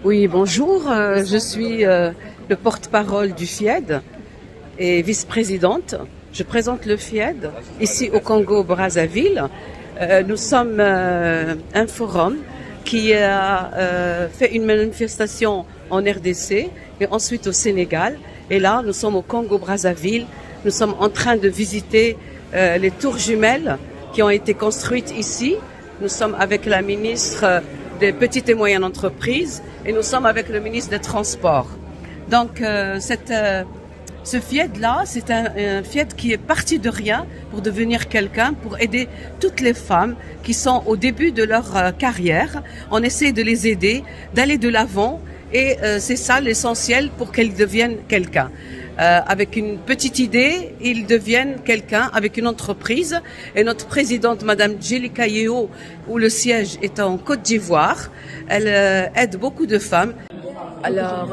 Oui, bonjour. Je suis le porte-parole du FIED et vice-présidente. Je présente le FIED ici au Congo-Brazzaville. Nous sommes un forum qui a fait une manifestation en RDC et ensuite au Sénégal. Et là, nous sommes au Congo-Brazzaville. Nous sommes en train de visiter les tours jumelles qui ont été construites ici. Nous sommes avec la ministre des petites et moyennes entreprises et nous sommes avec le ministre des Transports. Donc ce FIED-là, c'est un FIED qui est parti de rien pour devenir quelqu'un, pour aider toutes les femmes qui sont au début de leur carrière. On essaie de les aider, d'aller de l'avant et c'est ça l'essentiel pour qu'elles deviennent quelqu'un. Avec une petite idée, ils deviennent quelqu'un avec une entreprise. Et notre présidente, Madame Djelika Yeo, où le siège est en Côte d'Ivoire, elle aide beaucoup de femmes. Alors,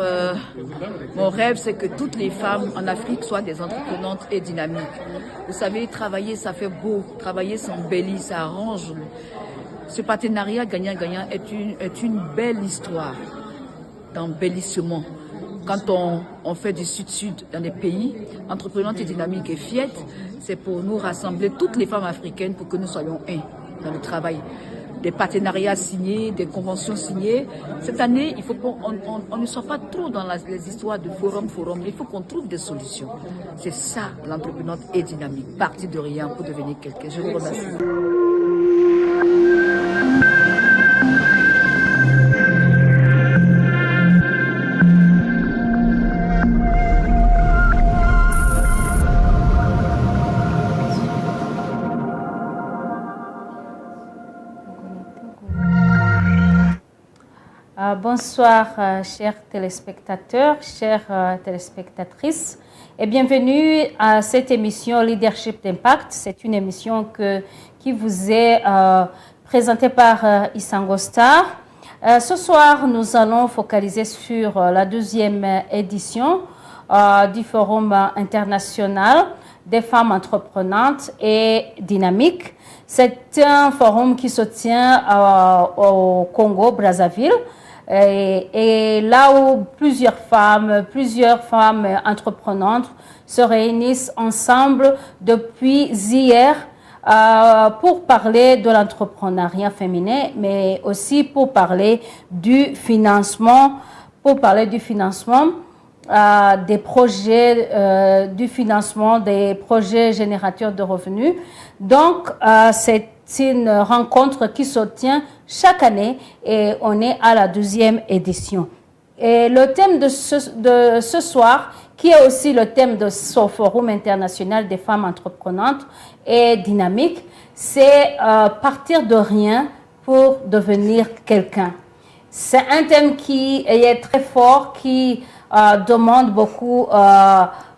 mon rêve, c'est que toutes les femmes en Afrique soient des entreprenantes et dynamiques. Vous savez, travailler, ça fait beau. Travailler, ça embellit, ça arrange. Ce partenariat gagnant-gagnant est une belle histoire d'embellissement. Quand on fait du sud-sud dans les pays, entreprenantes et dynamiques et FIED, c'est pour nous rassembler toutes les femmes africaines pour que nous soyons un dans le travail. Des partenariats signés, des conventions signées. Cette année, il faut qu'on ne soit pas trop dans les histoires de forum, mais il faut qu'on trouve des solutions. C'est ça, l'entreprenante et dynamique. Partir de rien pour devenir quelqu'un. Je vous remercie. Bonsoir, chers téléspectateurs, chères téléspectatrices, et bienvenue à cette émission Leadership d'Impact. C'est une émission qui vous est présentée par Isango Star. Ce soir, nous allons focaliser sur la deuxième édition du Forum international des femmes entreprenantes et dynamiques. C'est un forum qui se tient au Congo-Brazzaville. Et là où plusieurs femmes entreprenantes se réunissent ensemble depuis hier pour parler de l'entrepreneuriat féminin, mais aussi pour parler du financement, des projets, du financement des projets générateurs de revenus. Donc, c'est une rencontre qui se tient chaque année et on est à la deuxième édition. Et le thème de ce soir, qui est aussi le thème de ce Forum international des femmes entreprenantes et dynamiques, c'est partir de rien pour devenir quelqu'un. C'est un thème qui est très fort, qui demande beaucoup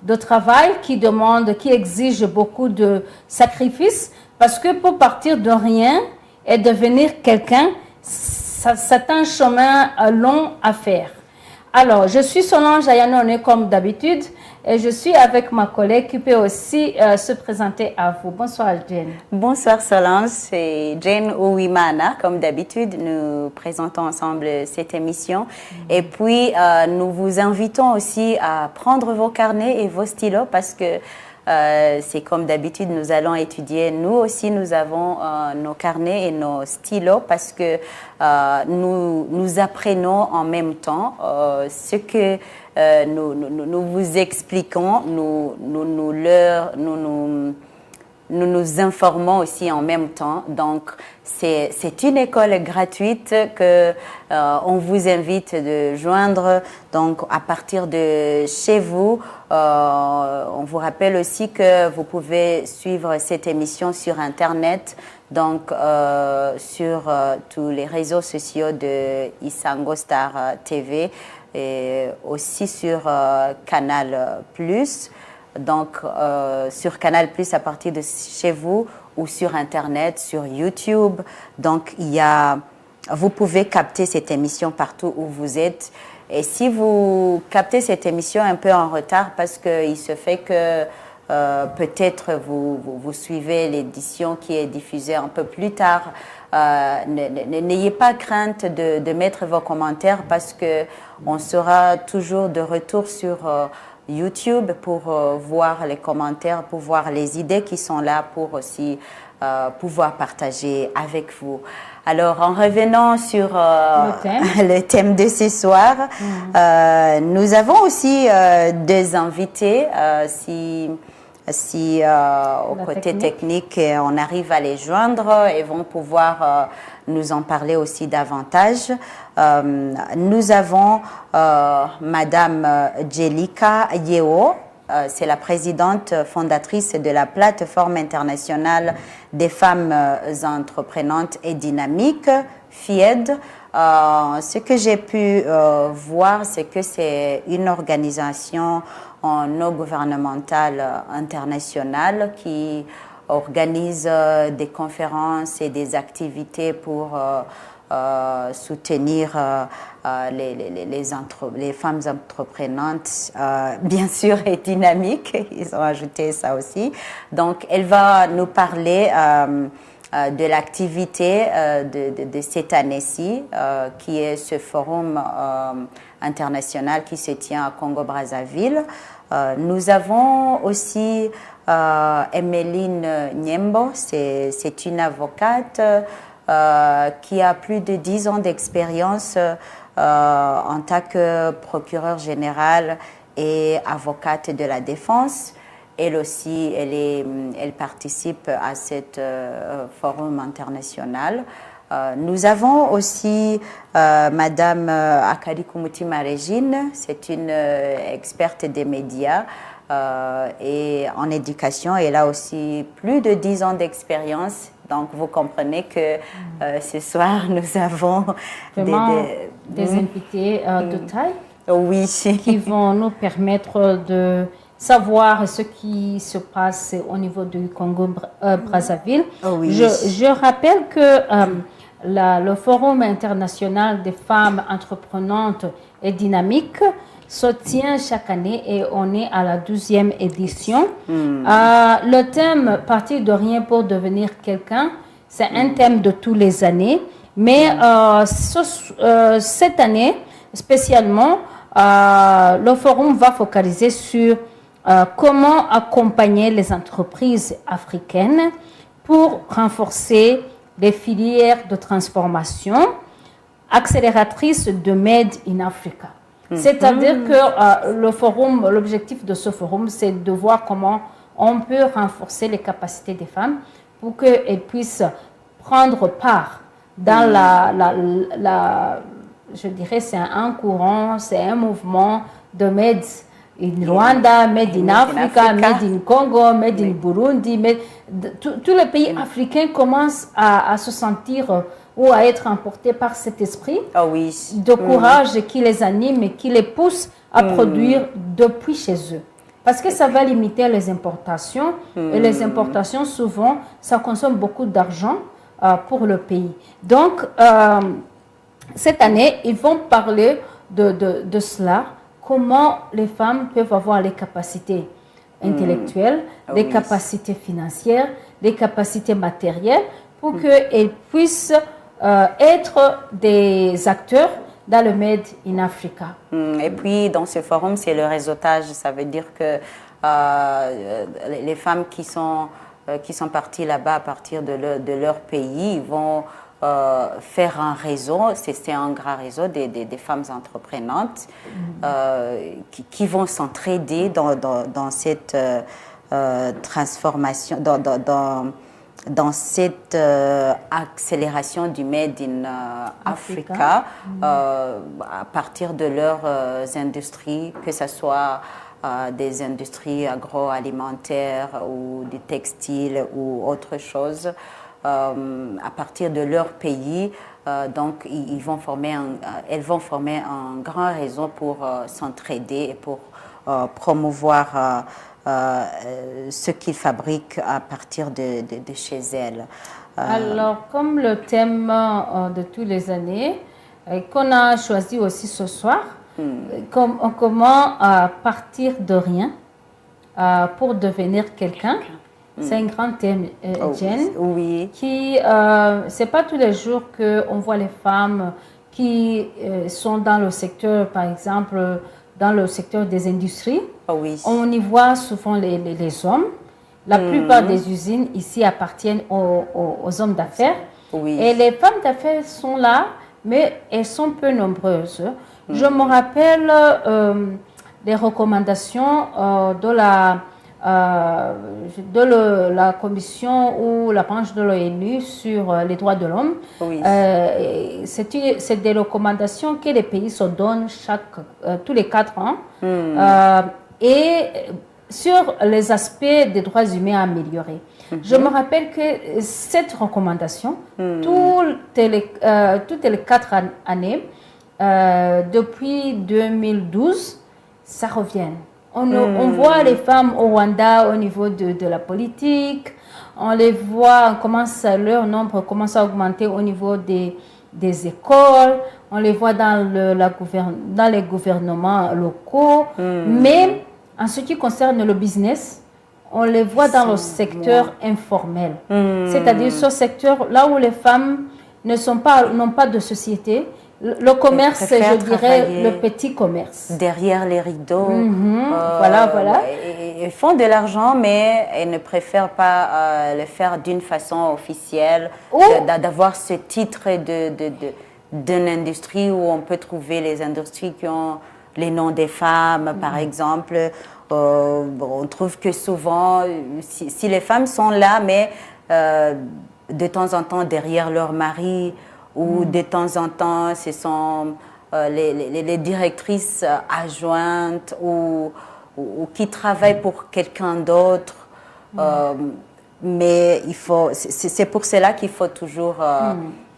de travail, qui exige beaucoup de sacrifices, parce que pour partir de rien et devenir quelqu'un, c'est un chemin long à faire. Alors, je suis Solange Ayanone comme d'habitude et je suis avec ma collègue qui peut aussi se présenter à vous. Bonsoir Jane. Bonsoir Solange, c'est Jane Ouimana. Comme d'habitude, nous présentons ensemble cette émission. Et puis, nous vous invitons aussi à prendre vos carnets et vos stylos parce que c'est comme d'habitude, nous allons étudier. Nous aussi, nous avons nos carnets et nos stylos parce que nous apprenons en même temps ce que nous vous expliquons, nous informons aussi en même temps. Donc, c'est une école gratuite que on vous invite de joindre. Donc, à partir de chez vous, on vous rappelle aussi que vous pouvez suivre cette émission sur Internet. Donc, sur tous les réseaux sociaux de Isango Star TV et aussi sur Canal Plus. Donc, sur Canal Plus à partir de chez vous ou sur Internet, sur YouTube. Donc, vous pouvez capter cette émission partout où vous êtes. Et si vous captez cette émission un peu en retard parce qu'il se fait que peut-être vous suivez l'édition qui est diffusée un peu plus tard, n'ayez pas crainte de mettre vos commentaires parce que on sera toujours de retour sur YouTube pour voir les commentaires, pour voir les idées qui sont là, pour aussi pouvoir partager avec vous. Alors, en revenant sur le thème de ce soir, nous avons aussi deux invités. Si au côté technique, on arrive à les joindre, ils vont pouvoir nous en parler aussi davantage. Nous avons Madame Jelika Yeo, c'est la présidente fondatrice de la plateforme internationale des femmes entreprenantes et dynamiques, FIED. Ce que j'ai pu voir, c'est que c'est une organisation non gouvernementale internationale qui organise des conférences et des activités pour soutenir les femmes entreprenantes, bien sûr, et dynamiques. Ils ont ajouté ça aussi. Donc, elle va nous parler de l'activité de cette année-ci, qui est ce forum international qui se tient à Congo-Brazzaville. Nous avons aussi Emeline Nyembo, c'est une avocate qui a plus de 10 ans d'expérience en tant que procureure générale et avocate de la défense. Elle aussi, elle participe à cet forum international. Nous avons aussi Madame Akari Kumutima Régine, c'est une experte des médias et en éducation. Elle a aussi plus de 10 ans d'expérience. Donc, vous comprenez que ce soir, nous avons des invités de taille, oui, qui vont nous permettre de savoir ce qui se passe au niveau du Congo-Brazzaville. Oui. Je rappelle que le Forum international des femmes entreprenantes et dynamiques se tient chaque année et on est à la 12e édition. Le thème « Partir de rien pour devenir quelqu'un », c'est un thème de tous les années. Mais cette année, spécialement, le forum va focaliser sur comment accompagner les entreprises africaines pour renforcer les filières de transformation accélératrices de Made in Africa. C'est-à-dire que l'objectif de ce forum, c'est de voir comment on peut renforcer les capacités des femmes pour qu'elles puissent prendre part dans je dirais, c'est un courant, c'est un mouvement de Made in Rwanda, Made in Africa, Made in Congo, Made in Burundi. Tous les pays africains commencent à se sentir ou à être emportés par cet esprit de courage qui les anime et qui les pousse à produire depuis chez eux. Parce que ça va limiter les importations. Et les importations, souvent, ça consomme beaucoup d'argent pour le pays. Donc, cette année, ils vont parler de cela, comment les femmes peuvent avoir les capacités intellectuelles, les capacités financières, les capacités matérielles, pour qu'elles puissent être des acteurs dans le Made in Africa. Et puis, dans ce forum, c'est le réseautage. Ça veut dire que les femmes qui sont parties là-bas à partir de leur pays, ils vont faire un réseau, c'est un grand réseau des femmes entreprenantes qui vont s'entraider dans cette transformation, dans cette accélération du Made in Africa à partir de leurs industries, que ce soit des industries agroalimentaires ou du textile ou autre chose. À partir de leur pays, donc elles vont former un grand réseau pour s'entraider et pour promouvoir ce qu'ils fabriquent à partir de chez elles. Alors, comme le thème de tous les années, qu'on a choisi aussi ce soir, comment partir de rien pour devenir quelqu'un. C'est un grand thème, Jen. Oui. Qui, c'est pas tous les jours qu'on voit les femmes qui sont dans le secteur, par exemple, dans le secteur des industries. Oui. On y voit souvent les hommes. La plupart des usines ici appartiennent aux hommes d'affaires. Oui. Et les femmes d'affaires sont là, mais elles sont peu nombreuses. Je me rappelle des recommandations de la commission ou la branche de l'ONU sur les droits de l'homme. Oui. C'est des recommandations que les pays se donnent tous les 4 ans. Et sur les aspects des droits humains à améliorer. Je me rappelle que cette recommandation, toutes les 4 années, depuis 2012, ça revient. On voit les femmes au Rwanda au niveau de la politique, on les voit, leur nombre commence à augmenter au niveau des écoles, on les voit dans les gouvernements locaux, mais en ce qui concerne le business, on les voit dans le secteur informel. C'est-à-dire ce secteur là où les femmes n'ont pas de société. Le commerce, je dirais le petit commerce. Derrière les rideaux. Voilà. Ils font de l'argent, mais ils ne préfèrent pas le faire d'une façon officielle, d'avoir ce titre d'une industrie où on peut trouver les industries qui ont les noms des femmes, par exemple. On trouve que souvent, si les femmes sont là, mais de temps en temps derrière leur mari, ou de temps en temps, ce sont les directrices adjointes ou qui travaillent pour quelqu'un d'autre. Mais c'est pour cela qu'il faut toujours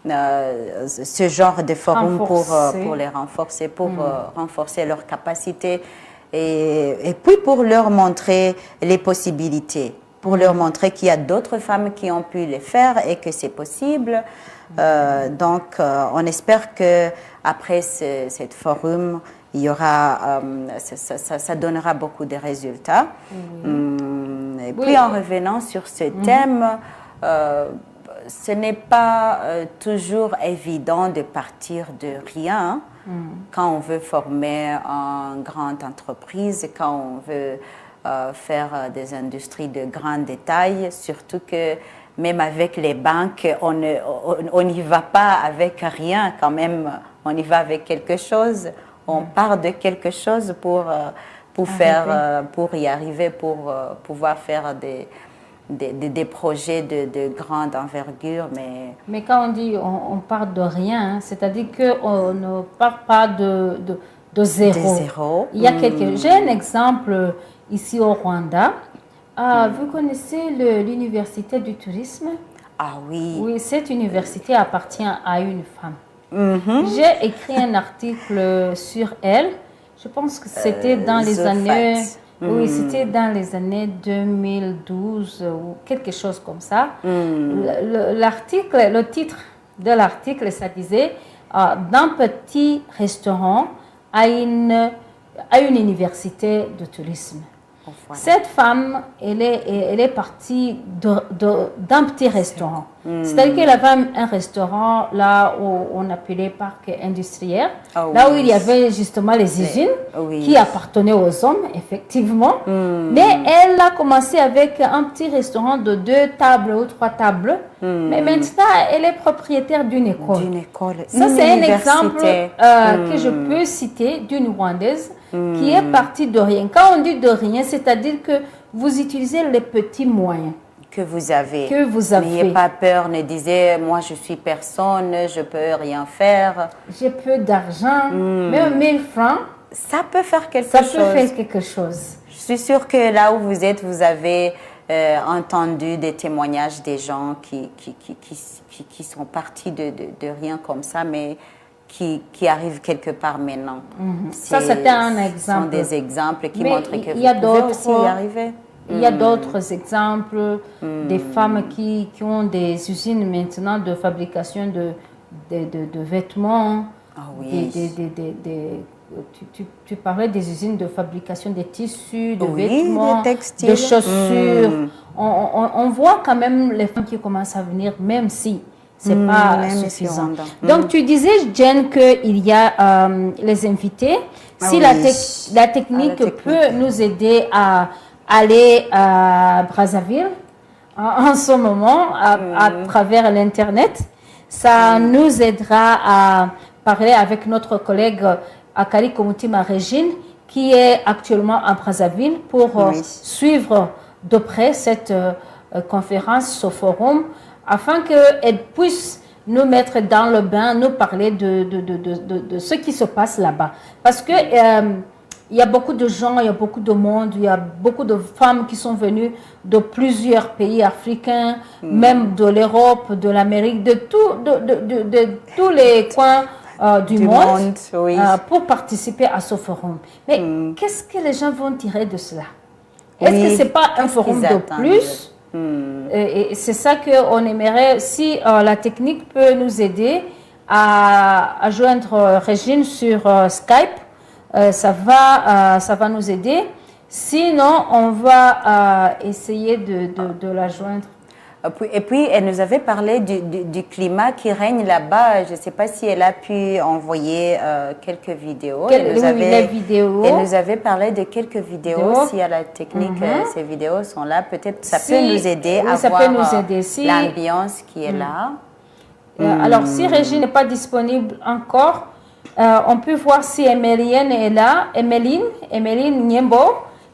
ce genre de forum pour les renforcer, pour renforcer leurs capacités et puis pour leur montrer les possibilités, pour leur montrer qu'il y a d'autres femmes qui ont pu le faire et que c'est possible. Donc, on espère que après cette forum, il y aura, ça donnera beaucoup de résultats. Et puis, en revenant sur ce thème, ce n'est pas toujours évident de partir de rien quand on veut former une grande entreprise, quand on veut faire des industries de grande taille, surtout que même avec les banques, on n'y va pas avec rien quand même, on y va avec quelque chose, on part de quelque chose pour y arriver, pour pouvoir faire des projets de grande envergure. Mais quand on dit on part de rien, c'est-à-dire qu'on ne part pas de zéro. Il y a J'ai un exemple ici au Rwanda. Vous connaissez l'université du tourisme? Ah oui. Oui, cette université appartient à une femme. J'ai écrit un article sur elle. Je pense que c'était dans les années... Oui, c'était dans les années 2012 ou quelque chose comme ça. Le titre de l'article, ça disait d'un petit restaurant à une université de tourisme. Voilà. Cette femme, elle est partie d'un petit restaurant. C'est-à-dire qu'elle avait un restaurant là où on appelait parc industriel, là où il y avait justement les usines qui appartenaient aux hommes, effectivement. Mais elle a commencé avec un petit restaurant de 2 tables ou 3 tables. Mais maintenant, elle est propriétaire d'une école. Ça, c'est un exemple que je peux citer d'une Rwandaise qui est partie de rien. Quand on dit de rien, c'est-à-dire que vous utilisez les petits moyens que vous avez. N'ayez pas peur, ne disez moi je suis personne, je peux rien faire. J'ai peu d'argent, même 1000 francs. Ça peut faire quelque chose. Je suis sûre que là où vous êtes, vous avez entendu des témoignages des gens qui sont partis de rien comme ça, mais qui arrivent quelque part maintenant. Ça, c'était un exemple. Ce sont des exemples qui montrent que vous pouvez aussi y arriver. Il y a d'autres exemples, des femmes qui ont des usines maintenant de fabrication de vêtements. Ah oui. Tu parlais des usines de fabrication des tissus, de Oui, vêtements, des textiles. de chaussures. On voit quand même les femmes qui commencent à venir, même si c'est pas suffisant. Donc, tu disais, Jen, qu'il y a les invités. Si la technique peut nous aider à aller à Brazzaville en ce moment, à travers l'Internet, ça nous aidera à parler avec notre collègue Akari Komutima Régine, qui est actuellement à Brazzaville pour suivre de près cette conférence, ce forum, afin qu'elle puisse nous mettre dans le bain, nous parler de ce qui se passe là-bas. Parce que il y a beaucoup de gens, il y a beaucoup de monde, il y a beaucoup de femmes qui sont venues de plusieurs pays africains, même de l'Europe, de l'Amérique, de tous les coins du monde pour participer à ce forum. Mais qu'est-ce que les gens vont tirer de cela? Est-ce que ce n'est pas un forum de plus? Et c'est ça qu'on aimerait, si la technique peut nous aider à joindre Régine sur Skype, ça va nous aider. Sinon, on va essayer de la joindre. Et puis, elle nous avait parlé du climat qui règne là-bas. Je ne sais pas si elle a pu envoyer quelques vidéos. Les vidéos. Elle nous avait parlé de quelques vidéos. Si à la technique, ces vidéos sont là, peut-être ça peut nous aider à voir l'ambiance qui est là. Alors, si Régine n'est pas disponible encore, on peut voir si Emeline est là. Emeline Nyembo,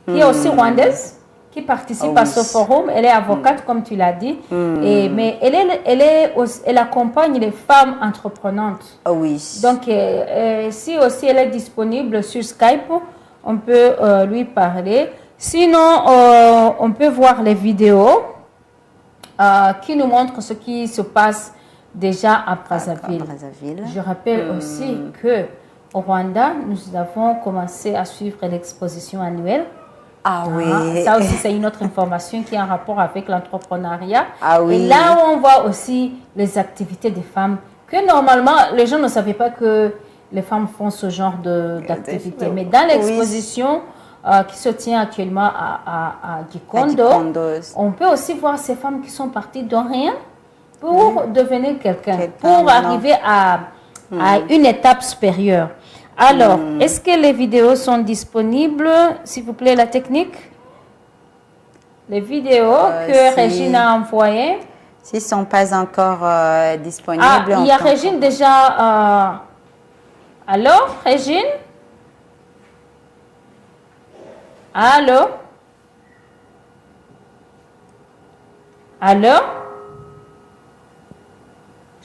qui est aussi rwandaise, qui participe à ce forum. Elle est avocate, comme tu l'as dit. Mais elle accompagne les femmes entreprenantes. Donc, si aussi elle est disponible sur Skype, on peut lui parler. Sinon, on peut voir les vidéos qui nous montrent ce qui se passe déjà à Brazzaville. Je rappelle aussi qu'au Rwanda, nous avons commencé à suivre l'exposition annuelle. Ça aussi, c'est une autre information qui est en rapport avec l'entrepreneuriat. Et là où on voit aussi les activités des femmes, que normalement, les gens ne savaient pas que les femmes font ce genre d'activités. Mais dans l'exposition qui se tient actuellement à Gikondo, on peut aussi voir ces femmes qui sont parties de rien pour devenir quelqu'un, pour arriver à une étape supérieure. Alors, est-ce que les vidéos sont disponibles, s'il vous plaît, la technique? Les vidéos que Régine a envoyées. S'ils ne sont pas encore disponibles. Il y a Régine déjà. Allô, Régine? Allô? Allô?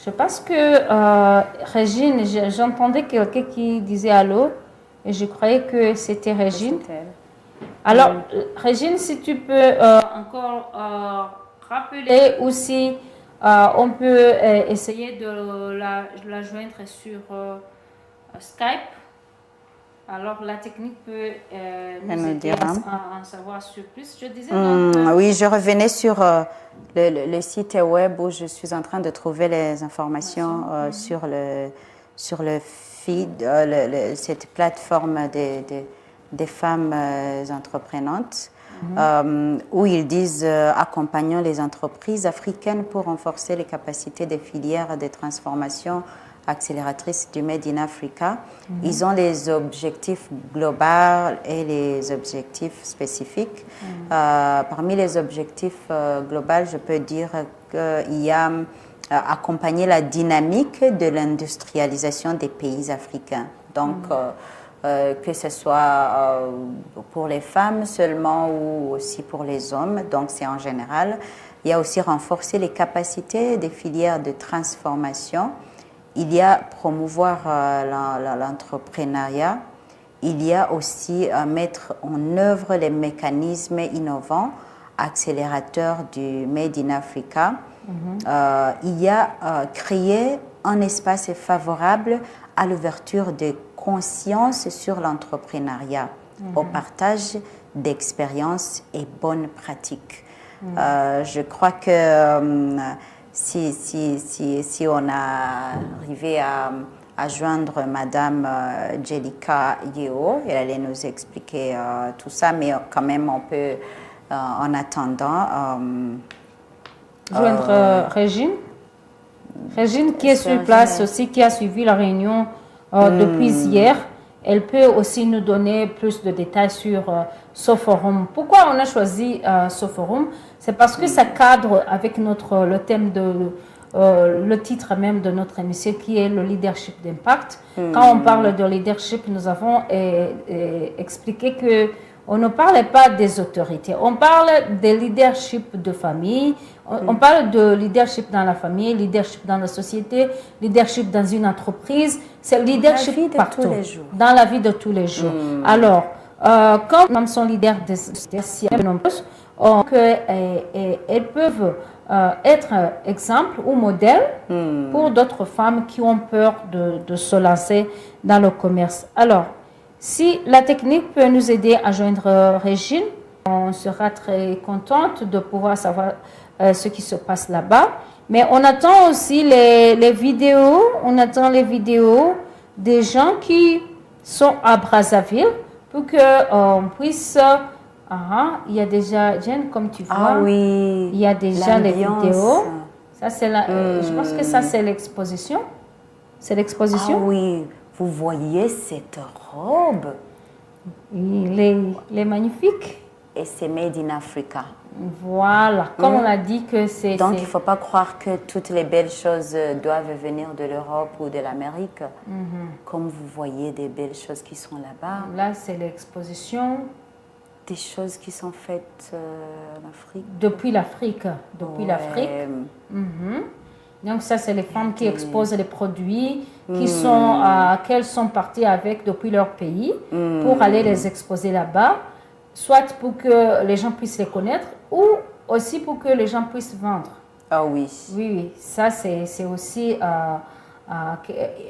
Je pense que Régine, j'entendais quelqu'un qui disait allô et je croyais que c'était Régine. Alors, Régine, si tu peux encore rappeler ou si on peut essayer de la joindre sur Skype. Alors, la technique peut nous aider à en savoir sur plus. Je disais oui, je revenais sur le site web où je suis en train de trouver les informations sur le feed, cette plateforme des femmes entreprenantes, où ils disent accompagnons les entreprises africaines pour renforcer les capacités des filières de transformation accélératrice du Made in Africa. Ils ont les objectifs globaux et les objectifs spécifiques. Parmi les objectifs globaux, je peux dire qu'il y a accompagner la dynamique de l'industrialisation des pays africains. Donc, que ce soit pour les femmes seulement ou aussi pour les hommes, donc c'est en général. Il y a aussi renforcer les capacités des filières de transformation. Il y a promouvoir l'entrepreneuriat. Il y a aussi mettre en œuvre les mécanismes innovants, accélérateurs du Made in Africa. Il y a créer un espace favorable à l'ouverture de conscience sur l'entrepreneuriat, au partage d'expériences et bonnes pratiques. Je crois que si on a arrivé à à joindre Madame Jelika Yeo. Elle allait nous expliquer tout ça, mais quand même, on peut, en attendant... joindre Régine. Régine qui est sur place aussi, qui a suivi la réunion depuis hier. Elle peut aussi nous donner plus de détails sur ce forum. Pourquoi on a choisi ce forum? C'est parce que ça cadre avec le thème le titre même de notre émission qui est le leadership d'impact. Quand on parle de leadership, nous avons expliqué que on ne parlait pas des autorités, on parle de leadership de famille, on parle de leadership dans la famille, leadership dans la société, leadership dans une entreprise, c'est leadership partout, dans la vie de tous les jours. Alors, quand les femmes sont leaders de sociétés nombreuses, elles peuvent être exemple ou modèle pour d'autres femmes qui ont peur de se lancer dans le commerce. Alors, si la technique peut nous aider à joindre Régine, on sera très contente de pouvoir savoir ce qui se passe là-bas. Mais on attend aussi les vidéos, des gens qui sont à Brazzaville pour qu'on puisse... il y a déjà, Jen, comme tu vois, oui, il y a déjà les vidéos. Ça, c'est je pense que ça, c'est l'exposition. C'est l'exposition? Ah oui. Vous voyez cette robe? Il est magnifique. Et c'est made in Africa. Voilà, comme on a dit que c'est... Donc, il ne faut pas croire que toutes les belles choses doivent venir de l'Europe ou de l'Amérique. Comme vous voyez des belles choses qui sont là-bas. Là, c'est l'exposition. Des choses qui sont faites en Afrique. Depuis l'Afrique. Donc ça, c'est les femmes qui exposent les produits qu'elles sont parties avec depuis leur pays pour aller les exposer là-bas, soit pour que les gens puissent les connaître ou aussi pour que les gens puissent vendre. Ah oui. Oui, ça c'est aussi,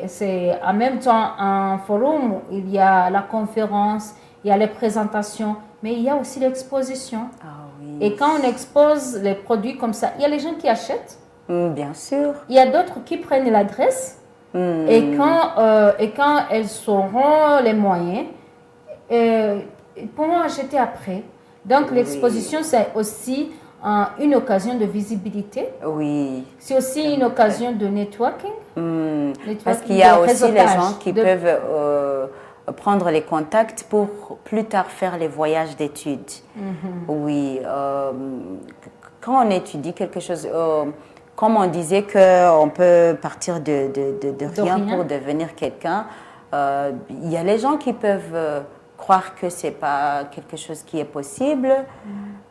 c'est en même temps un forum, il y a la conférence, il y a les présentations, mais il y a aussi l'exposition. Ah oui. Et quand on expose les produits comme ça, il y a les gens qui achètent. Bien sûr. Il y a d'autres qui prennent l'adresse et quand elles auront les moyens, ils pourront acheter après. Donc l'exposition, c'est aussi une occasion de visibilité. Oui. C'est aussi une occasion de networking. Parce qu'il y a aussi les gens qui peuvent prendre les contacts pour plus tard faire les voyages d'études. Oui. Quand on étudie quelque chose... comme on disait qu'on peut partir de rien pour devenir quelqu'un, il y a les gens qui peuvent croire que ce n'est pas quelque chose qui est possible,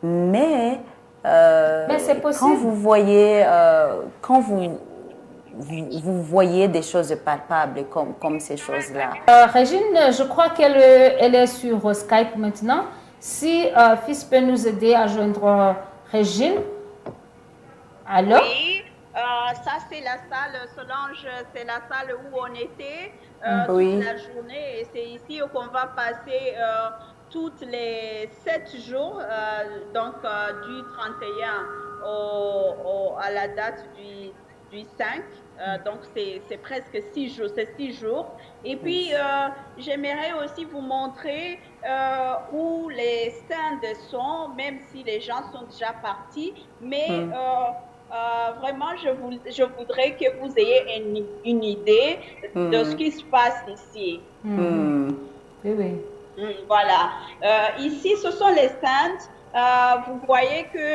mais c'est possible. Quand vous voyez, vous voyez des choses palpables comme ces choses-là. Régine, je crois qu'elle est sur Skype maintenant. Si Fils peut nous aider à joindre Régine. Allô? Oui, ça c'est la salle Solange, c'est la salle où on était toute la journée et c'est ici qu'on va passer toutes les 7 jours, donc du 31 à la date du 5. Donc c'est presque 6 jours, c'est 6 jours. Et puis j'aimerais aussi vous montrer où les stands sont, même si les gens sont déjà partis, mais vraiment je voudrais que vous ayez une idée de ce qui se passe ici. Oui. Voilà. Ici, ce sont les stands. Vous voyez que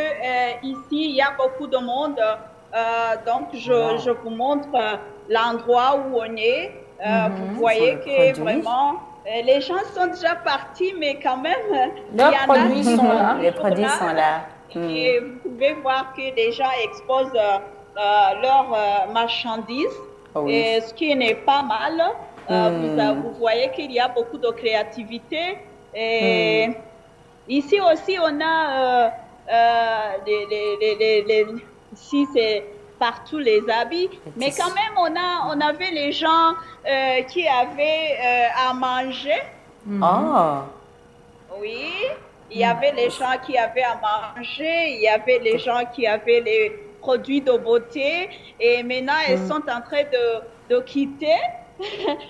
ici, il y a beaucoup de monde. Donc, je vous montre l'endroit où on est. Vous voyez que vraiment, les gens sont déjà partis, mais quand même, leurs produits sont là. Les produits sont là. Et vous pouvez voir que les gens exposent leurs marchandises, et ce qui n'est pas mal. Vous voyez qu'il y a beaucoup de créativité. Et ici aussi, on a ici c'est partout les habits, mais quand même on avait les gens qui avaient à manger. Oui, il y avait les gens qui avaient à manger, il y avait les gens qui avaient les produits de beauté, et maintenant elles sont en train de quitter.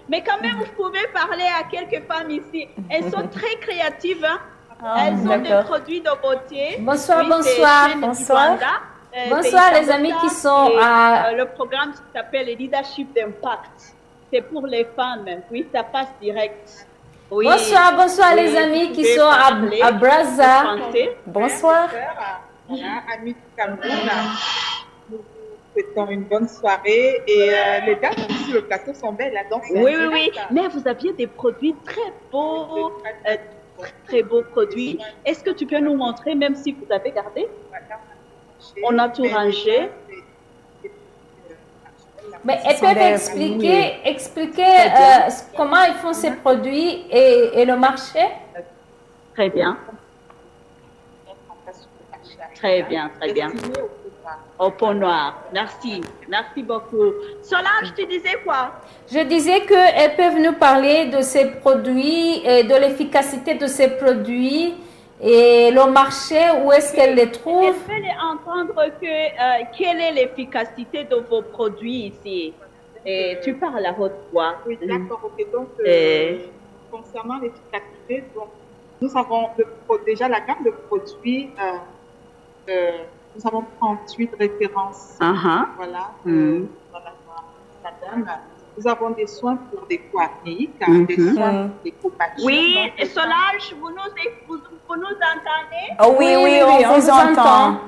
Mais quand même, vous pouvez parler à quelques femmes ici. Elles sont très créatives. Hein. Elles ont des produits de beauté. Bonsoir, Oui, bonsoir. Bonsoir. Bonsoir les amis qui sont à... Le programme s'appelle Leadership d'Impact. C'est pour les femmes. Oui, ça passe direct. Oui. Bonsoir, bonsoir les amis qui sont à Brazza. Bonsoir. Voilà, amis du Cameroun, nous vous souhaitons une bonne soirée et les dames sur le plateau sont belles. Là, donc oui. Mais vous aviez des produits très beaux, très beaux produits. Est-ce que tu peux nous montrer, même si vous avez gardé? On a tout rangé. Mais elles peuvent expliquer comment ils font ces produits et le marché? Très bien. Très bien. Au Pont Noir. Merci beaucoup. Solange, tu disais quoi? Je disais qu'elles peuvent nous parler de ces produits et de l'efficacité de ces produits et le marché, où est-ce qu'elles les trouvent? Est-ce qu'elle entendre quelle est l'efficacité de vos produits ici? Et tu parles à haute voix. Oui, d'accord, ok. Donc, concernant l'efficacité, nous avons déjà la gamme de produits. Nous avons 38 références. Voilà. Nous avons des soins pour des peaux acnéiques, des soins pour des courbatures. Oui, et Solange, vous nous entendez? Oh oui, on vous entend.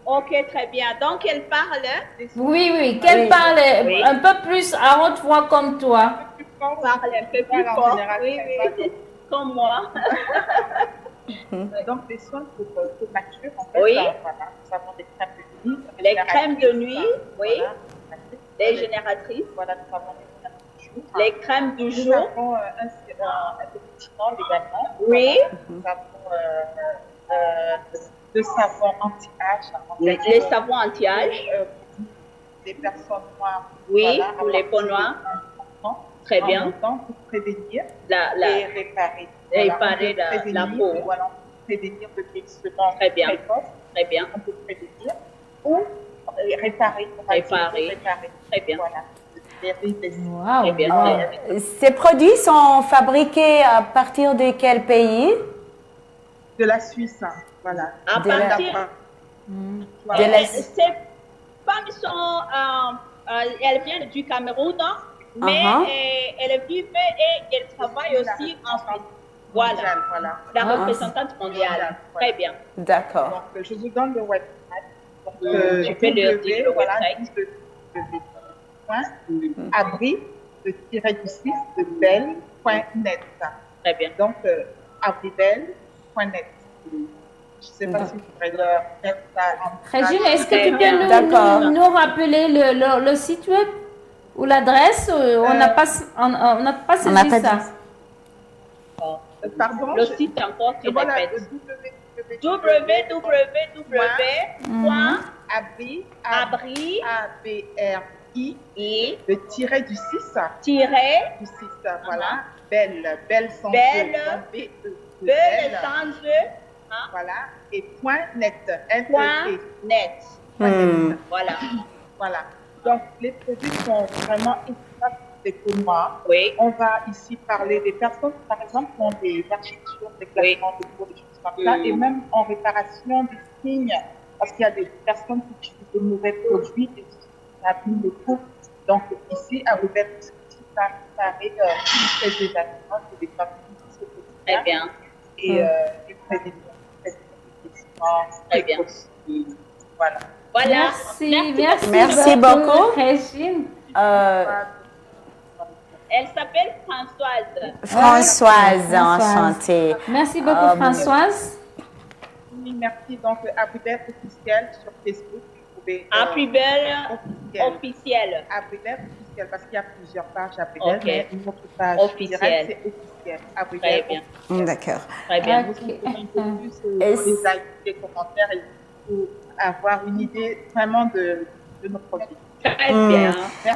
Ok, très bien. Donc, elle parle. Oui, qu'elle parle un peu plus à haute voix comme toi. Parle un peu plus fort. Oui, comme moi. Donc, des soins pour courbatures, en fait. Oui. Voilà, nous avons des crèmes de nuit. Les crèmes de nuit, oui. Les génératrices. Voilà, nous avons des crèmes du jour. Les crèmes du jour. Nous avons un petit également. Oui. Nous avons le savon anti-âge. Les savons anti-âge. Les personnes noires. Oui, voilà, pour les peaux noires. Très bien. Pour prévenir et réparer. Réparer la peau. Voilà, prévenir le vieillissement. Très bien. Très bien. On peut prévenir ou réparer. Très bien. Voilà. Wow. Très bien. Ces produits sont fabriqués à partir de quel pays? De la Suisse, voilà. À partir ces femmes elles viennent du Cameroun, mais elles vivent et elles travaillent aussi en France. Voilà. La représentante mondiale. Très bien. D'accord. Donc, je vous donne le website. Tu peux le dire, le website. Abri, le tiret du 6 de belle.net. Très bien. Donc, abribelle.net. Je ne sais pas si vous pourrez leur faire ça. Régine, est-ce que tu peux nous rappeler le site web ou l'adresse? On n'a pas saisi ça. Pardon, le site encore, tu répètes. www.abri, le tiret du 6, voilà, belle sans belle sans voilà, et .net, .net. Voilà. Donc, les produits sont vraiment efficaces pour moi. Oui. On va ici parler des personnes, par exemple, qui ont des architectures, des classements de peau, des choses comme ça, et même en réparation des signes, parce qu'il y a des personnes qui utilisent de mauvais produits et qui abîment le peau. Donc, ici, à Robert, ça arrive très désagréable pour des femmes qui se posent. Très bien. Et prévenir. Très bien. Voilà. Merci beaucoup. Régine. Elle s'appelle Françoise, enchantée. Merci beaucoup, Françoise. Oui, merci. Donc, Abribel officiel sur Facebook. Abribel officiel. Abribel officiel, parce qu'il y a plusieurs pages Abribel, mais notre page officielle, c'est officiel. Très bien. D'accord. Très bien. Vous pouvez un peu plus les likes, les commentaires et pour avoir une idée vraiment de nos produits. Très bien.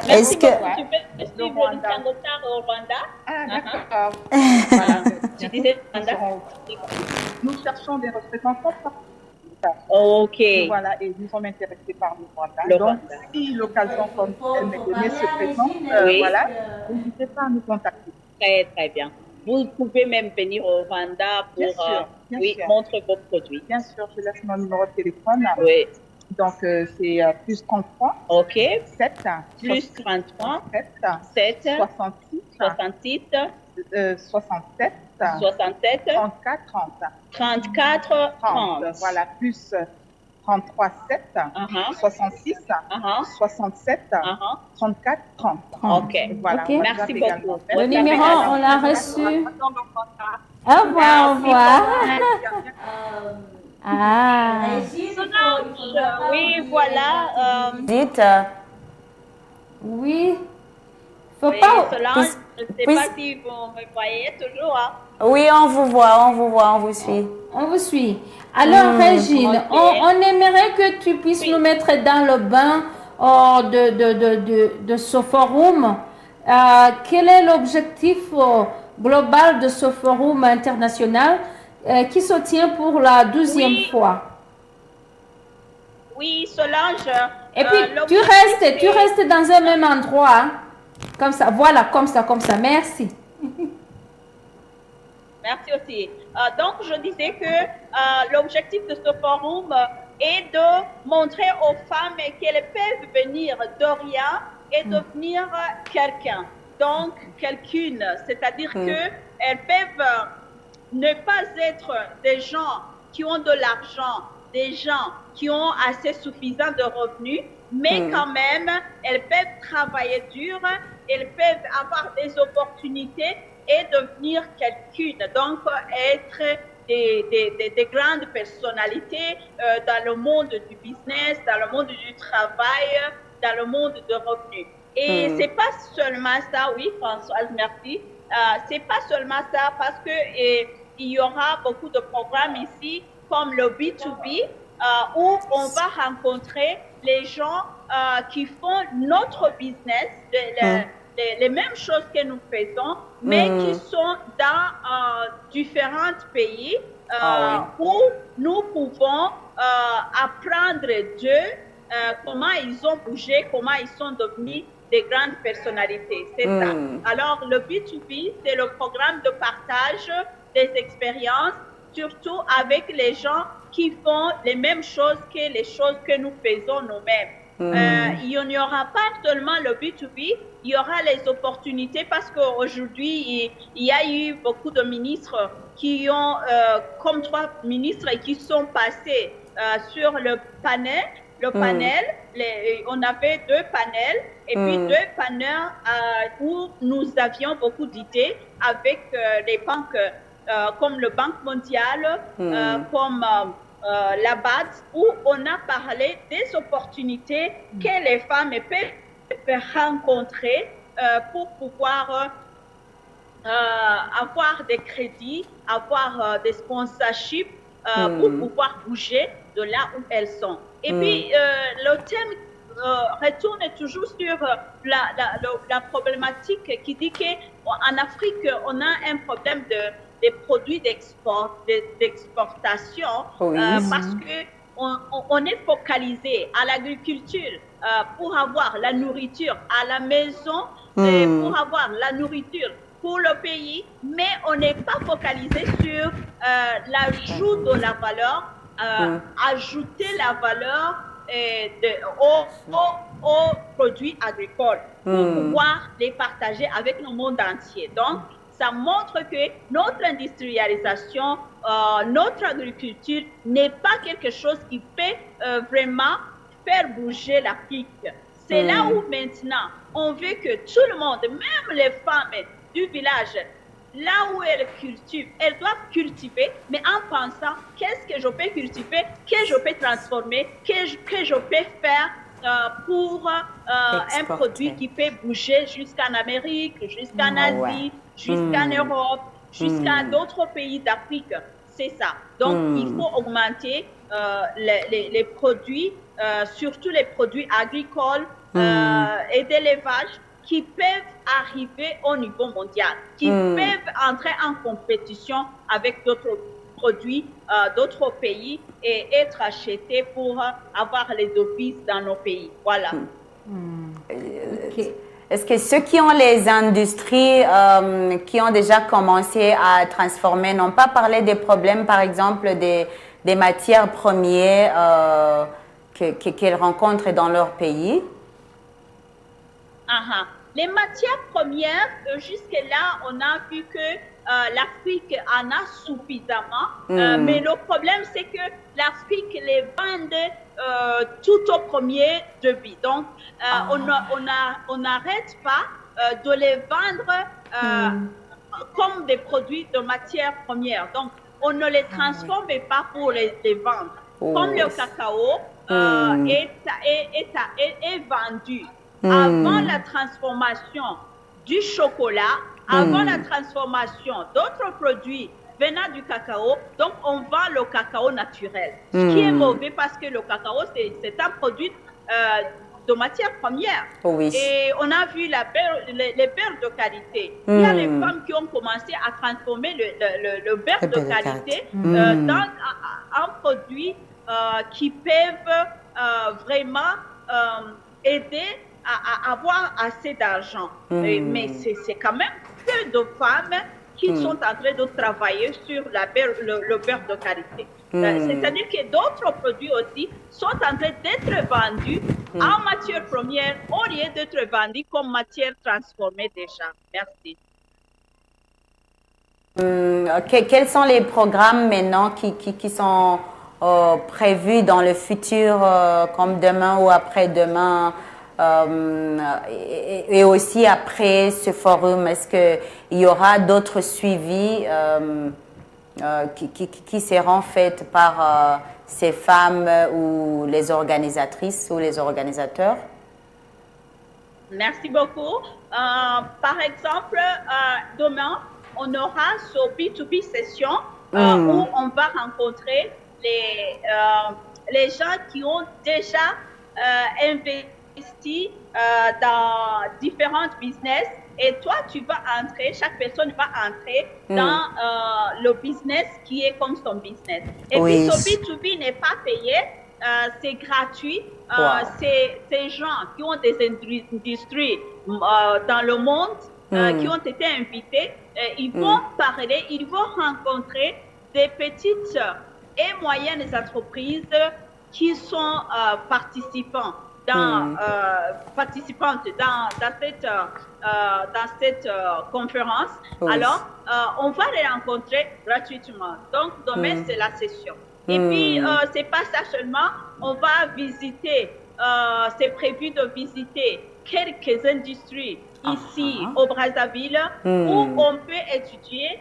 Est-ce que tu peux suivre l'International au Rwanda? Ah, d'accord. Voilà. Tu disais Rwanda? Nous cherchons des représentants. Ok. Voilà, et nous sommes intéressés par le Rwanda. Donc, si l'occasion comme elle m'est donnée se présente, voilà, n'hésitez pas à nous contacter. Très, très bien. Vous pouvez même venir au Rwanda pour bien sûr. montrer vos produits. Bien sûr, je laisse mon numéro de téléphone. Oui. Donc, c'est plus 33. OK. 7. Plus 33. 7. 7. 66. 66. 67. 67. 34. 30. 34. 30. Voilà, plus 33, 7. 66. 67. 34, 30. OK. Voilà. Okay. Merci beaucoup. Le numéro, on l'a reçu. Au revoir, au revoir. Oui, voilà. Dites. Oui. Faut Oui, pas. Solange, je ne sais pas si vous me voyez toujours. Hein. Oui, on vous voit, on vous suit. On vous suit. Alors, Régine, ok. on aimerait que tu puisses nous mettre dans le bain de ce forum. Quel est l'objectif global de ce forum international qui se tient pour la 12e fois? Oui, Solange. Et puis, tu restes dans un même endroit. Hein? Comme ça, voilà, comme ça. Merci. Merci aussi. Donc, je disais que l'objectif de ce forum est de montrer aux femmes qu'elles peuvent venir de rien et devenir quelqu'un. Donc, quelqu'une, c'est-à-dire qu'elles peuvent ne pas être des gens qui ont de l'argent, des gens qui ont assez suffisant de revenus, mais quand même, elles peuvent travailler dur, elles peuvent avoir des opportunités et devenir quelqu'une, donc être des grandes personnalités dans le monde du business, dans le monde du travail, dans le monde de revenus. Et c'est pas seulement ça, oui Françoise, merci, c'est pas seulement ça parce que il y aura beaucoup de programmes ici comme le B2B où on va rencontrer les gens qui font notre business, les mêmes choses que nous faisons, mais qui sont dans différents pays où nous pouvons apprendre d'eux comment ils ont bougé, comment ils sont devenus des grandes personnalités. C'est ça. Alors, le B2B, c'est le programme de partage des expériences, surtout avec les gens qui font les mêmes choses que les choses que nous faisons nous-mêmes. Il n'y aura pas seulement le B2B, il y aura les opportunités parce qu'aujourd'hui, il y a eu beaucoup de ministres qui ont, comme 3 ministres qui sont passés sur le panel. On avait 2 panels et puis 2 panels où nous avions beaucoup d'idées avec les banques comme le Banque mondiale, comme la BAD, où on a parlé des opportunités que les femmes peuvent rencontrer pour pouvoir avoir des crédits, avoir des sponsorships pour pouvoir bouger de là où elles sont. Et puis, le thème retourne toujours sur la problématique qui dit qu'en Afrique, on a un problème des produits d'exportation parce qu'on est focalisé à l'agriculture pour avoir la nourriture à la maison, et pour avoir la nourriture pour le pays, mais on n'est pas focalisé sur l'ajout de la valeur, ajouter la valeur aux produits agricoles pour pouvoir les partager avec le monde entier. Donc, ça montre que notre industrialisation, notre agriculture n'est pas quelque chose qui peut vraiment faire bouger l'Afrique. C'est là où maintenant, on veut que tout le monde, même les femmes du village, là où elles cultivent, elles doivent cultiver, mais en pensant qu'est-ce que je peux cultiver, que je peux transformer, que je peux faire pour un produit qui peut bouger jusqu'en Amérique, jusqu'en Asie, jusqu'en Europe, jusqu'à d'autres pays d'Afrique. C'est ça. Donc, il faut augmenter les produits, surtout les produits agricoles et d'élevage qui peuvent arriver au niveau mondial, qui peuvent entrer en compétition avec d'autres produits d'autres pays et être achetés pour avoir les devises dans nos pays. Voilà. Okay. Est-ce que ceux qui ont les industries qui ont déjà commencé à transformer n'ont pas parlé des problèmes, par exemple, des matières premières qu'ils rencontrent dans leur pays? Les matières premières, jusque-là, on a vu que l'Afrique en a suffisamment, mais le problème, c'est que l'Afrique les vend tout au premier débit. Donc, on n'arrête pas de les vendre comme des produits de matières premières. Donc, on ne les transforme pas pour les vendre. Comme le cacao est vendu avant la transformation du chocolat, avant la transformation d'autres produits venant du cacao, donc on vend le cacao naturel. Ce qui est mauvais parce que le cacao, c'est un produit de matière première. Et on a vu les beurres de qualité. Il y a les femmes qui ont commencé à transformer le beurre de qualité dans un produit qui peuvent vraiment aider à avoir assez d'argent. Mais c'est quand même peu de femmes qui sont en train de travailler sur le beurre de qualité. C'est-à-dire que d'autres produits aussi sont en train d'être vendus en matière première au lieu d'être vendus comme matière transformée déjà. Merci. Quels sont les programmes maintenant qui sont prévus dans le futur, comme demain ou après-demain? Et aussi après ce forum, est-ce qu'il y aura d'autres suivis qui seront faits par ces femmes ou les organisatrices ou les organisateurs? Merci beaucoup. Par exemple, demain, on aura ce B2B session où on va rencontrer les gens qui ont déjà investi dans différents business et toi tu vas entrer, chaque personne va entrer dans le business qui est comme son business. Et puis ce B2B n'est pas payé, c'est gratuit. C'est ces gens qui ont des industries dans le monde qui ont été invités, ils vont parler, ils vont rencontrer des petites et moyennes entreprises qui sont participantes dans cette conférence. Alors, on va les rencontrer gratuitement. Donc, demain, c'est la session. Et puis, c'est pas ça seulement. On va visiter, c'est prévu de visiter quelques industries ici au Brazzaville où on peut étudier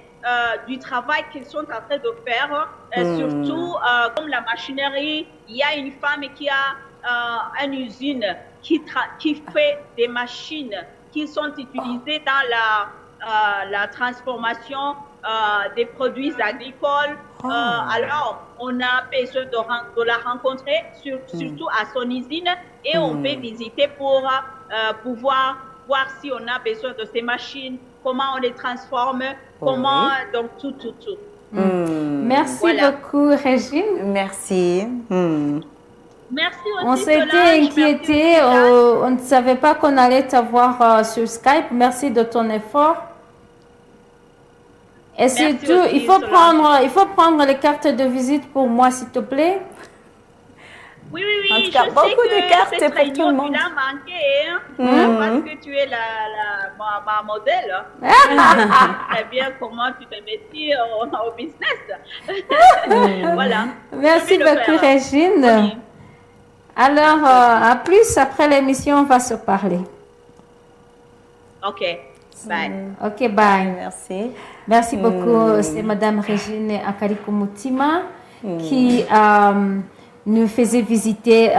du travail qu'ils sont en train de faire, surtout comme la machinerie. Il y a une femme qui a une usine qui fait des machines qui sont utilisées dans la transformation des produits agricoles. Alors, on a besoin de la rencontrer, surtout à son usine, et on peut visiter pour pouvoir voir si on a besoin de ces machines, comment on les transforme, comment, donc tout. Merci beaucoup, Régine. Merci. Merci aussi, on s'était inquiété, on ne savait pas qu'on allait t'avoir sur Skype. Merci de ton effort. Et surtout, il faut prendre les cartes de visite pour moi, s'il te plaît. Oui, en tout cas, beaucoup de cartes pour tout le monde. Tu as manqué, parce que tu es ma modèle. Très bien comment tu t'investis au business. Voilà. Merci beaucoup, Régine. Oui. Alors, à plus, après l'émission, on va se parler. OK. Bye. OK, bye. Merci. Merci beaucoup. C'est Madame Régine Akariko-Mutima qui nous faisait visiter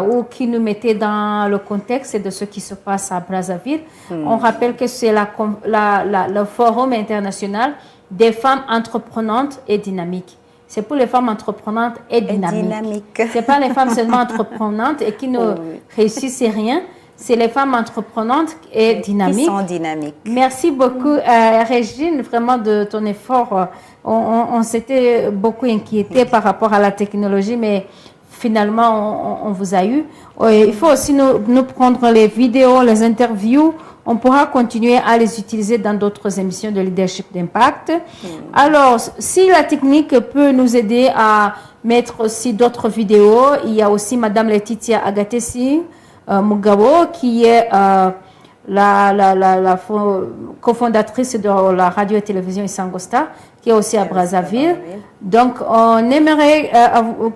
ou qui nous mettait dans le contexte de ce qui se passe à Brazzaville. On rappelle que c'est le Forum international des femmes entreprenantes et dynamiques. C'est pour les femmes entreprenantes et dynamiques. Ce n'est pas les femmes seulement entreprenantes et qui ne réussissent rien. c'est les femmes entreprenantes et dynamiques. Qui sont dynamiques. Merci beaucoup, Régine, vraiment de ton effort. On s'était beaucoup inquiété par rapport à la technologie, mais finalement, on vous a eu. Il faut aussi nous prendre les vidéos, les interviews. On pourra continuer à les utiliser dans d'autres émissions de leadership d'impact. Alors, si la technique peut nous aider à mettre aussi d'autres vidéos, il y a aussi Madame Laetitia Agatesi Mugabo, qui est la cofondatrice de la radio et télévision Isangosta, qui est aussi à Brazzaville. Donc, on aimerait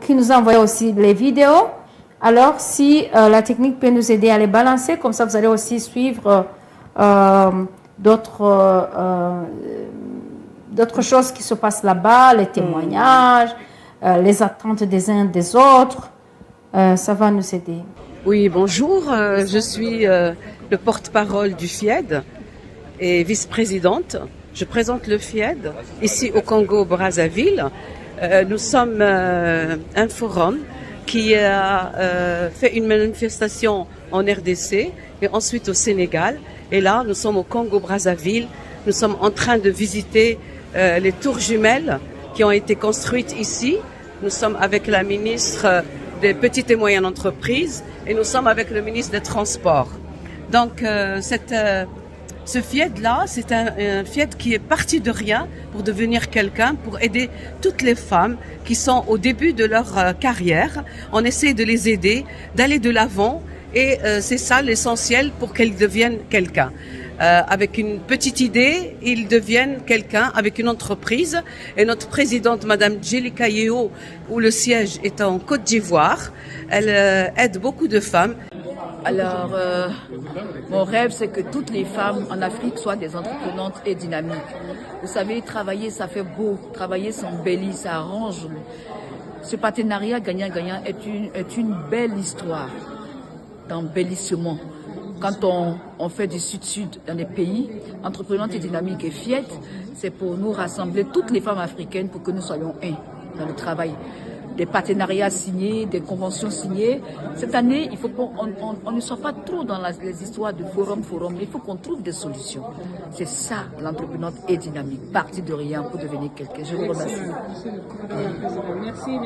qu'il nous envoie aussi les vidéos. Alors, si la technique peut nous aider à les balancer, comme ça, vous allez aussi suivre d'autres choses qui se passent là-bas, les témoignages, les attentes des uns des autres. Ça va nous aider. Oui, bonjour. Je suis le porte-parole du FIED et vice-présidente. Je présente le FIED ici au Congo-Brazzaville. Nous sommes un forum qui a fait une manifestation en RDC et ensuite au Sénégal. Et là, nous sommes au Congo-Brazzaville. Nous sommes en train de visiter les tours jumelles qui ont été construites ici. Nous sommes avec la ministre des petites et moyennes entreprises et nous sommes avec le ministre des Transports. Donc, ce FIED-là, c'est un FIED qui est parti de rien pour devenir quelqu'un, pour aider toutes les femmes qui sont au début de leur carrière. On essaie de les aider, d'aller de l'avant et c'est ça l'essentiel pour qu'elles deviennent quelqu'un. Avec une petite idée, ils deviennent quelqu'un avec une entreprise. Et notre présidente, Madame Djelika Yeo, où le siège est en Côte d'Ivoire, elle aide beaucoup de femmes. Alors, mon rêve, c'est que toutes les femmes en Afrique soient des entreprenantes et dynamiques. Vous savez, travailler, ça fait beau. Travailler, ça embellit, ça arrange. Ce partenariat gagnant-gagnant est une belle histoire d'embellissement. Quand on fait du sud-sud dans les pays, entreprenantes et dynamiques et FIED, c'est pour nous rassembler toutes les femmes africaines pour que nous soyons un dans le travail. Des partenariats signés, des conventions signées. Cette année, il faut qu'on ne soit pas trop dans les histoires de forum. Il faut qu'on trouve des solutions. C'est ça, l'entreprenante et dynamique. Partir de rien pour devenir quelqu'un. Je vous remercie. Merci.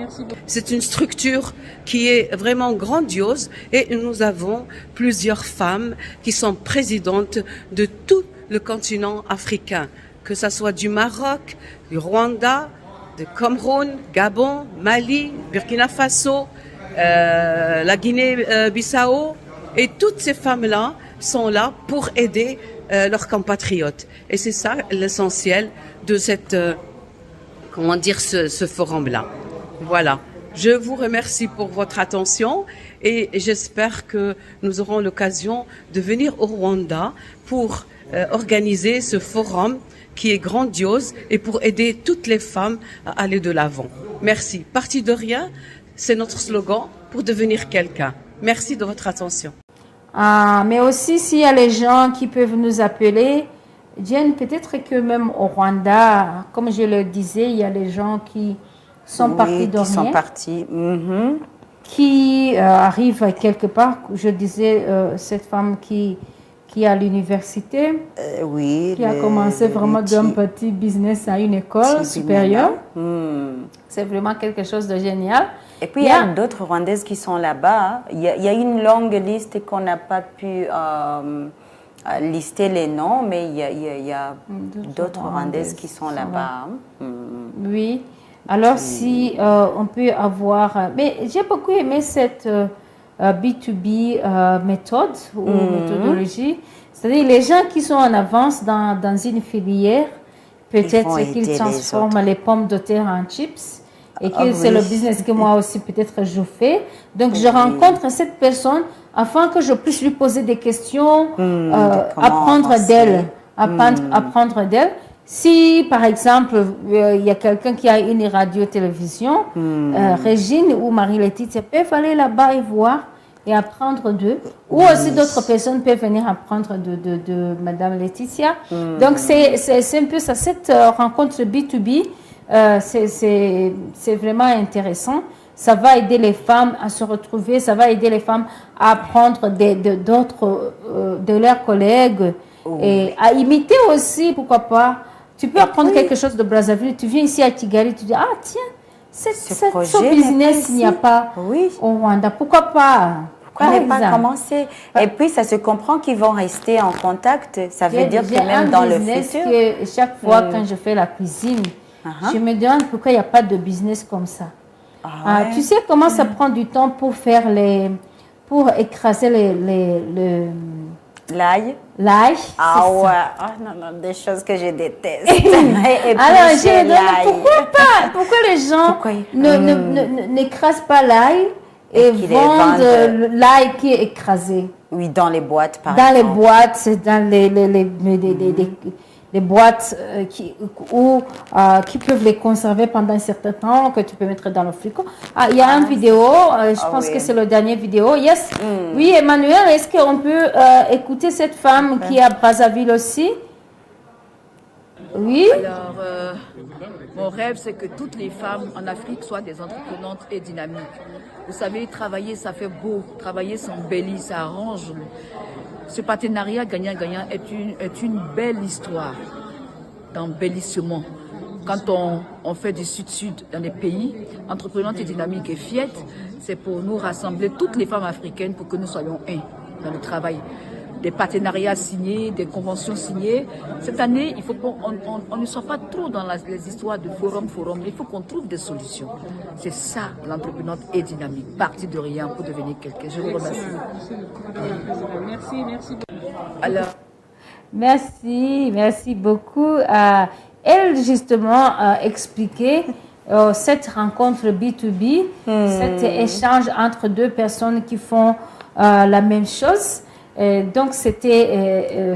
C'est une structure qui est vraiment grandiose et nous avons plusieurs femmes qui sont présidentes de tout le continent africain, que ce soit du Maroc, du Rwanda, de Cameroun, Gabon, Mali, Burkina Faso, la Guinée-Bissau. Et toutes ces femmes-là sont là pour aider leurs compatriotes. Et c'est ça l'essentiel de cette, ce forum-là. Voilà. Je vous remercie pour votre attention et j'espère que nous aurons l'occasion de venir au Rwanda pour organiser ce forum qui est grandiose et pour aider toutes les femmes à aller de l'avant. Merci. Parti de rien, c'est notre slogan pour devenir quelqu'un. Merci de votre attention. Mais aussi, s'il y a les gens qui peuvent nous appeler, Diane, peut-être que même au Rwanda, comme je le disais, il y a les gens qui sont partis de rien. Qui sont partis. Qui arrivent quelque part. Je disais, cette femme qui est à l'université, qui a commencé vraiment d'un petit business à une école supérieure. C'est vraiment quelque chose de génial. Et puis, il y a d'autres Rwandaises qui sont là-bas. Il y a une longue liste qu'on n'a pas pu lister les noms, mais il y a d'autres Rwandaises qui sont là-bas. Oui. Alors, si on peut avoir... Mais j'ai beaucoup aimé cette B2B méthode ou méthodologie. C'est-à-dire les gens qui sont en avance dans une filière, peut-être qu'ils transforment les pommes de terre en chips. Et que c'est le business que moi aussi peut-être je fais. Donc, je rencontre cette personne afin que je puisse lui poser des questions, apprendre d'elle. Apprendre d'elle. Si, par exemple, il y a quelqu'un qui a une radio-télévision, Régine ou Marie-Laetitia peuvent aller là-bas et voir et apprendre d'eux. Ou aussi d'autres personnes peuvent venir apprendre de Madame Laetitia. Donc, c'est un peu ça. Cette rencontre B2B, c'est vraiment intéressant. ça va aider les femmes à se retrouver, ça va aider les femmes à apprendre de leurs collègues et à imiter aussi, pourquoi pas. Tu peux apprendre quelque chose de Brazzaville, tu viens ici à Kigali, tu dis, ah tiens, ce business, il n'y a pas au Rwanda, pourquoi pas? Pourquoi ne pas commencer? Et puis, ça se comprend qu'ils vont rester en contact. Ça veut dire que même dans le futur... Que chaque fois, quand je fais la cuisine, je me demande pourquoi il n'y a pas de business comme ça. Tu sais comment ça prend du temps pour faire pour écraser l'ail. L'ail. Ah ouais. Oh, non, des choses que je déteste. Alors, je me demande pourquoi les gens n'écrasent pas l'ail et vendent l'ail qui est écrasé. Oui, dans les boîtes, par exemple. Dans les boîtes, dans les boîtes qui peuvent les conserver pendant un certain temps, que tu peux mettre dans le frigo. Il y a une vidéo, je pense que c'est la dernière vidéo. Yes. Oui, Emmanuel, est-ce qu'on peut écouter cette femme qui est à Brazzaville aussi? Oui. Alors, mon rêve, c'est que toutes les femmes en Afrique soient des entreprenantes et dynamiques. Vous savez, travailler, ça fait beau. Travailler, ça embellit, ça arrange. Ce partenariat gagnant-gagnant est une belle histoire d'embellissement. Quand on fait du sud-sud dans les pays, entreprenantes et dynamiques et fiettes, c'est pour nous rassembler toutes les femmes africaines pour que nous soyons un dans le travail. Des partenariats signés, des conventions signées. Cette année, il faut qu'on ne soit pas trop dans les histoires de forum. Il faut qu'on trouve des solutions. C'est ça, l'entreprenante et dynamique. Partir de rien pour devenir quelqu'un. Je vous remercie. Merci. Alors, merci beaucoup. Elle, justement, a expliqué cette rencontre B2B, cet échange entre deux personnes qui font la même chose. Donc, c'était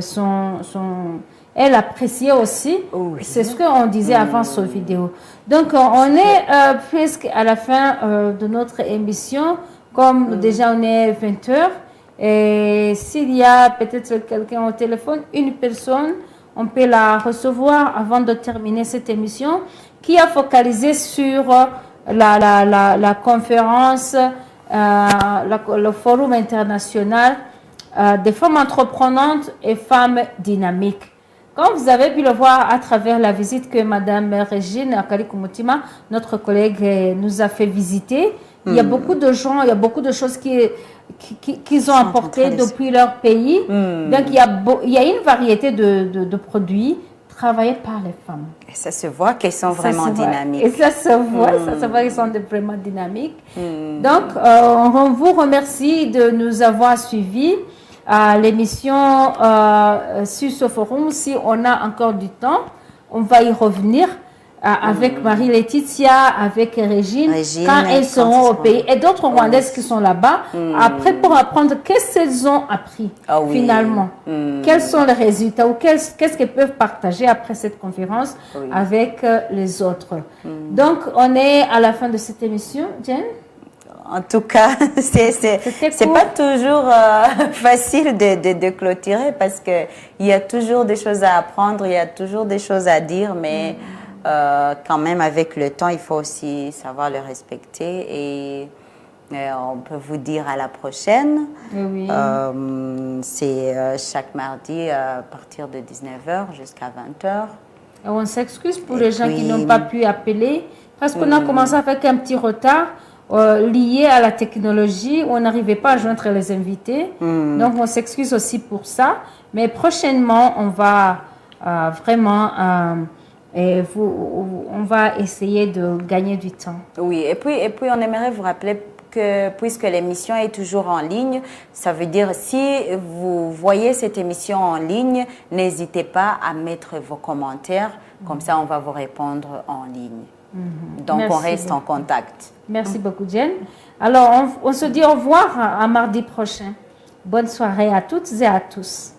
elle appréciait aussi. C'est ce qu'on disait avant cette vidéo. Donc, on est presque à la fin de notre émission. Comme déjà on est 20h. Et s'il y a peut-être quelqu'un au téléphone, une personne, on peut la recevoir avant de terminer cette émission, qui a focalisé sur la conférence, le forum international des femmes entreprenantes et femmes dynamiques. Comme vous avez pu le voir à travers la visite que Madame Régine Akali-Kumutima, notre collègue, nous a fait visiter, il y a beaucoup de gens, il y a beaucoup de choses qu'ils ont apportées depuis leur pays. Donc, il y a une variété de produits travaillés par les femmes. Et ça se voit qu'elles sont vraiment dynamiques. Et ça se voit, qu'elles sont vraiment dynamiques. Donc, on vous remercie de nous avoir suivis à l'émission sur ce forum. Si on a encore du temps, on va y revenir avec Marie-Laetitia, avec Régine, quand elles seront au pays, et d'autres Rwandaises qui sont là-bas, après pour apprendre qu'est-ce qu'elles ont appris finalement, quels sont les résultats ou qu'est-ce qu'elles peuvent partager après cette conférence avec les autres. Donc, on est à la fin de cette émission, Jen. En tout cas, c'est pas toujours facile de clôturer parce que il y a toujours des choses à apprendre, il y a toujours des choses à dire, mais quand même avec le temps, il faut aussi savoir le respecter et on peut vous dire à la prochaine. C'est chaque mardi à partir de 19h jusqu'à 20h. On s'excuse pour les gens qui n'ont pas pu appeler parce qu'on a commencé avec un petit retard. Lié à la technologie, on n'arrivait pas à joindre les invités. Donc, on s'excuse aussi pour ça. Mais prochainement, on va vraiment... on va essayer de gagner du temps. Oui, et puis on aimerait vous rappeler que puisque l'émission est toujours en ligne, ça veut dire si vous voyez cette émission en ligne, n'hésitez pas à mettre vos commentaires. Comme ça, on va vous répondre en ligne. Donc, on reste en contact. Merci beaucoup, Jen. Alors, on se dit au revoir à mardi prochain. Bonne soirée à toutes et à tous.